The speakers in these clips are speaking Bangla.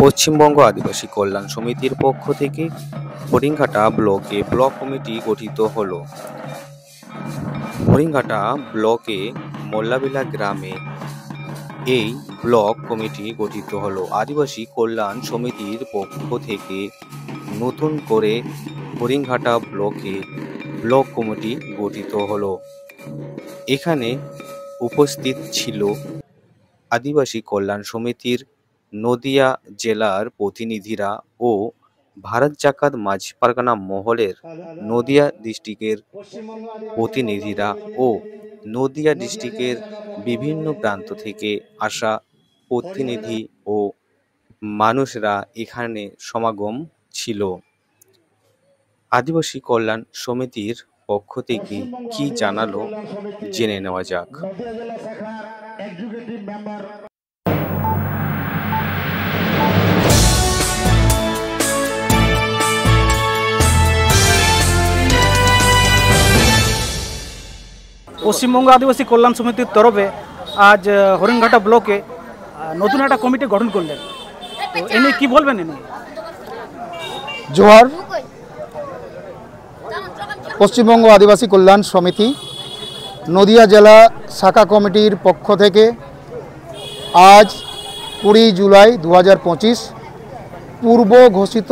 পশ্চিমবঙ্গ আদিবাসী কল্যাণ সমিতির পক্ষ থেকে হরিণঘাটা ব্লকে ব্লক কমিটি গঠিত হলো। হরিণঘাটা ব্লকে মোল্লাবিলা গ্রামে এই ব্লক কমিটি গঠিত হলো। আদিবাসী কল্যাণ সমিতির পক্ষ থেকে নতুন করে হরিণঘাটা ব্লকে ব্লক কমিটি গঠিত হলো। এখানে উপস্থিত ছিল আদিবাসী কল্যাণ সমিতির নদিয়া জেলার প্রতিনিধিরা ও ভারত জাকাত মাঝি পারগানা মহলের নদিয়া ডিস্ট্রিক্টের প্রতিনিধিরা ও নদিয়া ডিস্ট্রিক্টের বিভিন্ন প্রান্ত থেকে আসা প্রতিনিধি ও মানুষরা এখানে সমাগম ছিল। আদিবাসী কল্যাণ সমিতির পক্ষ থেকে কি জানালো জেনে নেওয়া যাক। পশ্চিমবঙ্গ আদিবাসী কল্যাণ সমিতির তরফে আজ হরিণঘাটা ব্লকে নতুন একটা কমিটি গঠন করলেন, তো এ নিয়ে কী বলবেন? এ নিয়ে জোহার। পশ্চিমবঙ্গ আদিবাসী কল্যাণ সমিতি নদিয়া জেলা শাখা কমিটির পক্ষ থেকে আজ 20 জুলাই 2025 পূর্ব ঘোষিত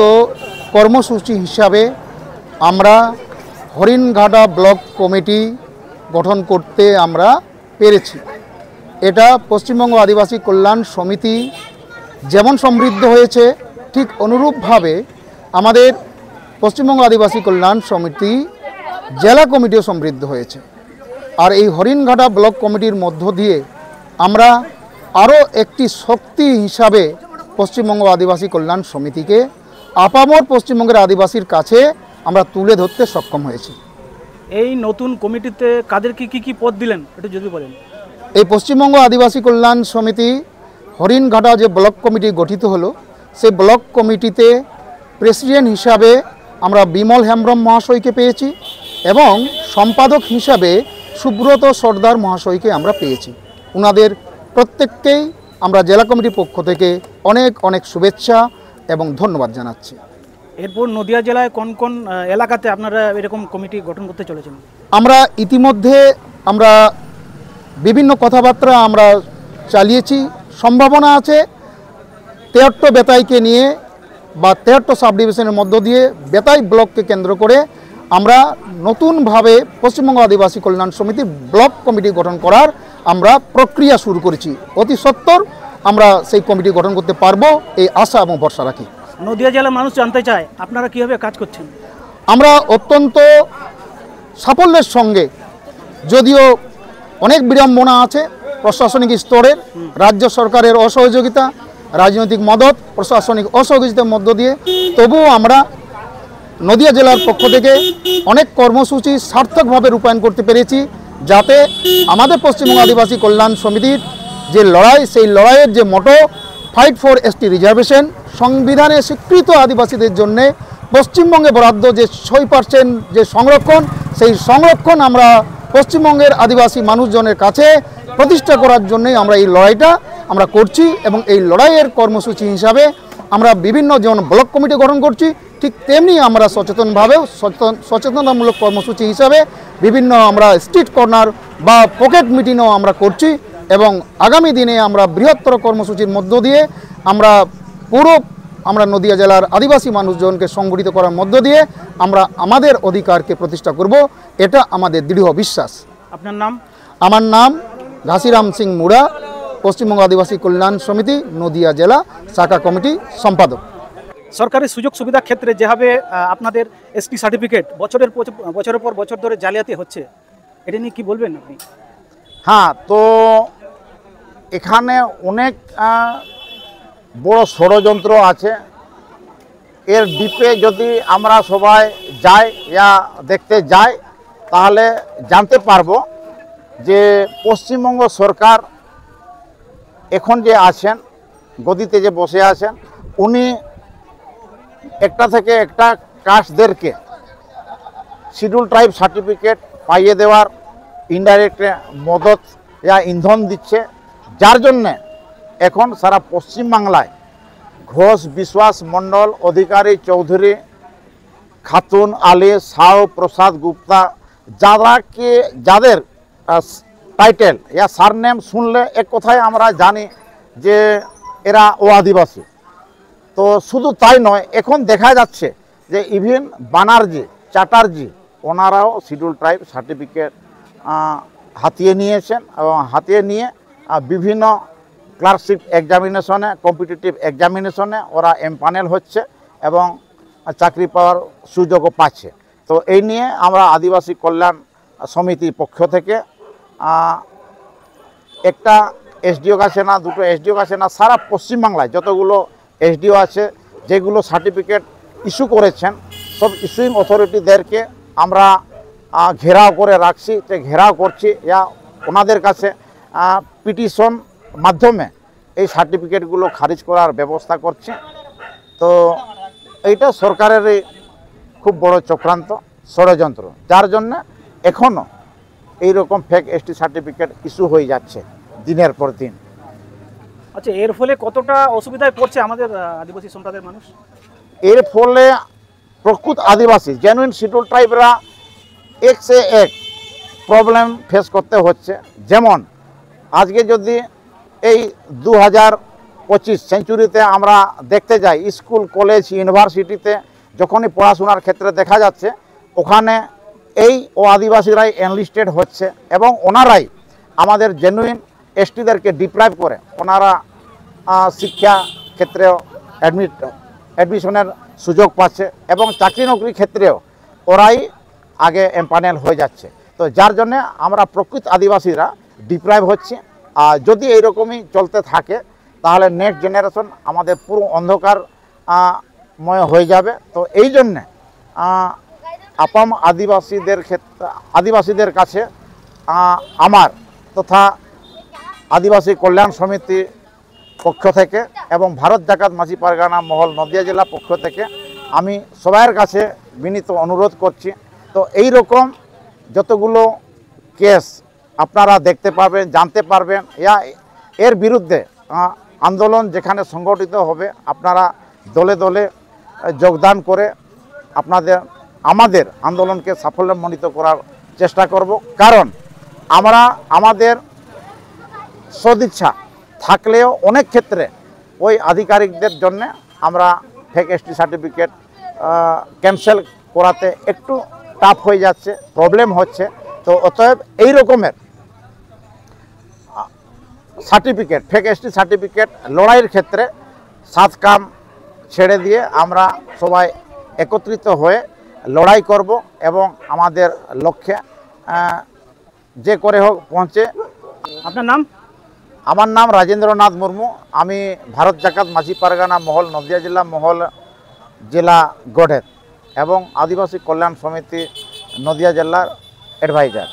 কর্মসূচি হিসাবে আমরা হরিণঘাটা ব্লক কমিটি গঠন করতে আমরা পেরেছি। এটা পশ্চিমবঙ্গ আদিবাসী কল্যাণ সমিতি যেমন সমৃদ্ধ হয়েছে, ঠিক অনুরূপভাবে আমাদের পশ্চিমবঙ্গ আদিবাসী কল্যাণ সমিতি জেলা কমিটিও সমৃদ্ধ হয়েছে। আর এই হরিণঘাটা ব্লক কমিটির মধ্য দিয়ে আমরা আরও একটি শক্তি হিসাবে পশ্চিমবঙ্গ আদিবাসী কল্যাণ সমিতিকে আপামর পশ্চিমবঙ্গের আদিবাসীর কাছে আমরা তুলে ধরতে সক্ষম হয়েছি। এই নতুন কমিটিতে কাদেরকে কি পদ দিলেন একটু যদি বলেন। এই পশ্চিমবঙ্গ আদিবাসী কল্যাণ সমিতি হরিণঘাটা যে ব্লক কমিটি গঠিত হলো, সেই ব্লক কমিটিতে প্রেসিডেন্ট হিসাবে আমরা বিমল হেমব্রম মহাশয়কে পেয়েছি এবং সম্পাদক হিসাবে সুব্রত সর্দার মহাশয়কে আমরা পেয়েছি। ওনাদের প্রত্যেককেই আমরা জেলা কমিটির পক্ষ থেকে অনেক অনেক শুভেচ্ছা এবং ধন্যবাদ জানাচ্ছি। এরপর নদিয়া জেলায় কোন কোন এলাকাতে আপনারা এরকম কমিটি গঠন করতে চলেছেন? আমরা ইতিমধ্যে বিভিন্ন কথাবার্তা আমরা চালিয়েছি। সম্ভাবনা আছে 73 বেতাইকে নিয়ে বা 73 সাব ডিভিশনের মধ্য দিয়ে বেতাই ব্লককে কেন্দ্র করে আমরা নতুনভাবে পশ্চিমবঙ্গ আদিবাসী কল্যাণ সমিতি ব্লক কমিটি গঠন করার আমরা প্রক্রিয়া শুরু করেছি। অতি সত্বর আমরা সেই কমিটি গঠন করতে পারবো এই আশা এবং ভরসা রাখি। নদিয়া জেলার মানুষ জানতে চায় আপনারা কীভাবে কাজ করছেন। আমরা অত্যন্ত সাফল্যের সঙ্গে, যদিও অনেক বিড়ম্বনা আছে প্রশাসনিক স্তরের, রাজ্য সরকারের অসহযোগিতা, রাজনৈতিক মদত, প্রশাসনিক অসহযোগিতার মধ্য দিয়ে, তবুও আমরা নদিয়া জেলার পক্ষ থেকে অনেক কর্মসূচি সার্থকভাবে রূপায়ণ করতে পেরেছি, যাতে আমাদের পশ্চিমবঙ্গ আদিবাসী কল্যাণ সমিতির যে লড়াই, সেই লড়াইয়ের যে মোটো ফাইট ফর এসটি রিজার্ভেশন, সংবিধানে স্বীকৃত আদিবাসীদের জন্যে পশ্চিমবঙ্গে বরাদ্দ যে 6% যে সংরক্ষণ, সেই সংরক্ষণ আমরা পশ্চিমবঙ্গের আদিবাসী মানুষজনের কাছে প্রতিষ্ঠা করার জন্যই আমরা এই লড়াইটা আমরা করছি। এবং এই লড়াইয়ের কর্মসূচি হিসাবে আমরা বিভিন্ন যেমন ব্লক কমিটি গঠন করছি, ঠিক তেমনি আমরা সচেতনতামূলক কর্মসূচি হিসাবে বিভিন্ন আমরা স্ট্রিট কর্নার বা পকেট মিটিংও আমরা করছি। এবং আগামী দিনে আমরা বৃহত্তর কর্মসূচির মধ্য দিয়ে আমরা নদিয়া জেলার আদিবাসী মানুষজনকে সংগঠিত করার মধ্য দিয়ে আমরা আমাদের অধিকারকে প্রতিষ্ঠা করব, এটা আমাদের দৃঢ় বিশ্বাস। আপনার নাম? আমার নাম ঘাসিরাম সিং মুড়া, পশ্চিমবঙ্গ আদিবাসী কল্যাণ সমিতি নদিয়া জেলা শাখা কমিটি সম্পাদক। সরকারি সুযোগ সুবিধা ক্ষেত্রে যেভাবে আপনাদের এসটি সার্টিফিকেট বছরের পর বছর ধরে জালিয়াতি হচ্ছে, এটা নিয়ে কি বলবেন আপনি? হ্যাঁ, তো এখানে অনেক বড় ষড়যন্ত্র আছে। এর ডিপে যদি আমরা সবাই যাই ইয়া দেখতে যাই, তাহলে জানতে পারবো যে পশ্চিমবঙ্গ সরকার এখন যে আছেন, গদিতে যে বসে আছেন, উনি একটা থেকে একটা কাস্টদেরকে শিডিউল ট্রাইব সার্টিফিকেট পাইয়ে দেওয়ার ইনডাইরেক্ট মদত ইন্ধন দিচ্ছে, যার জন্যে এখন সারা পশ্চিমবাংলায় ঘোষ বিশ্বাস মণ্ডল অধিকারী চৌধুরী খাতুন আলী সাউ প্রসাদ গুপ্তা যাদের টাইটেল ইয়া সারনেম শুনলে এক কথায় আমরা জানি যে এরা ও আদিবাসী। তো শুধু তাই নয়, এখন দেখা যাচ্ছে যে ইভিন বানার্জি চ্যাটার্জি ওনারাও শিডিউল ট্রাইব সার্টিফিকেট হাতিয়ে নিয়েছেন এবং হাতিয়ে নিয়ে বিভিন্ন ক্লার্কশিপ এক্সামিনেশনে কম্পিটিটিভ এক্সামিনেশনে ওরা এমপ্যানেল হচ্ছে এবং চাকরি পাওয়ার সুযোগও পাচ্ছে। তো এই নিয়ে আমরা আদিবাসী কল্যাণ সমিতির পক্ষ থেকে একটা এসডিও কাছে না, দুটো এসডিও কাছে না, সারা পশ্চিমবাংলায় যতগুলো এসডিও আছে যেগুলো সার্টিফিকেট ইস্যু করেছেন সব ইস্যুইং অথরিটিদেরকে আমরা ঘেরাও করে রাখছি, যে ঘেরাও করছি ইয়া ওনাদের কাছে পিটিশন মাধ্যমে এই সার্টিফিকেটগুলো খারিজ করার ব্যবস্থা করছি। তো এইটা সরকারেরই খুব বড় চক্রান্ত ষড়যন্ত্র, যার জন্য এখনও এইরকম ফেক এসটি সার্টিফিকেট ইস্যু হয়ে যাচ্ছে দিনের পর দিন। আচ্ছা, এর ফলে কতটা অসুবিধায় পড়ছে আমাদের আদিবাসী সম্প্রদায়ের মানুষ? এর ফলে প্রকৃত আদিবাসী জেনুইন শিডিউল ট্রাইবরা এক সে এক প্রবলেম ফেস করতে হচ্ছে। যেমন আজকে যদি এই 2025 সেঞ্চুরিতে আমরা দেখতে যাই, স্কুল কলেজ ইউনিভার্সিটিতে যখনই পড়াশোনার ক্ষেত্রে দেখা যাচ্ছে ওখানে এই ও আদিবাসীরাই এনলিস্টেড হচ্ছে এবং ওনারাই আমাদের জেনুইন এসটিদেরকে ডিপ্রাইভ করে ওনারা শিক্ষা ক্ষেত্রেও অ্যাডমিশনের সুযোগ পাচ্ছে এবং চাকরি নকরি ক্ষেত্রেও ওরাই আগে এমপ্যানেল হয়ে যাচ্ছে। তো যার জন্যে আমরা প্রকৃত আদিবাসীরা ডিপ্রাইভ হচ্ছে। আর যদি এইরকমই চলতে থাকে তাহলে নেক্সট জেনারেশন আমাদের পুরো অন্ধকারময় হয়ে যাবে। তো এই জন্যে আপাম আদিবাসীদের কাছে আমার তথা আদিবাসী কল্যাণ সমিতি পক্ষ থেকে এবং ভারত জাকাত মাঝি পারগানা মহল নদিয়া জেলা পক্ষ থেকে আমি সবার কাছে বিনীত অনুরোধ করছি। তো এই রকম যতগুলো কেস আপনারা দেখতে পাবেন, জানতে পারবেন, এর বিরুদ্ধে আন্দোলন যেখানে সংগঠিত হবে আপনারা দলে দলে যোগদান করে আমাদের আন্দোলনকে সাফল্যমণ্ডিত করার চেষ্টা করব। কারণ আমরা আমাদের সদিচ্ছা থাকলেও অনেক ক্ষেত্রে ওই আধিকারিকদের জন্য আমরা ফেক এসটি সার্টিফিকেট ক্যান্সেল করাতে একটু টাফ হয়ে যাচ্ছে, প্রবলেম হচ্ছে। তো অতএব এই রকমের সার্টিফিকেট ফেক এসটি সার্টিফিকেট লড়াইয়ের ক্ষেত্রে সাত কাম ছেড়ে দিয়ে আমরা সবাই একত্রিত হয়ে লড়াই করব এবং আমাদের লক্ষ্যে যে করে হোক পৌঁছে। আপনার নাম? আমার নাম রাজেন্দ্রনাথ মুর্মু। আমি ভারত জাকাত মাঝি পারগানা মহল নদিয়া জেলা গড়ের এবং আদিবাসী কল্যাণ সমিতি নদিয়া জেলার অ্যাডভাইজার।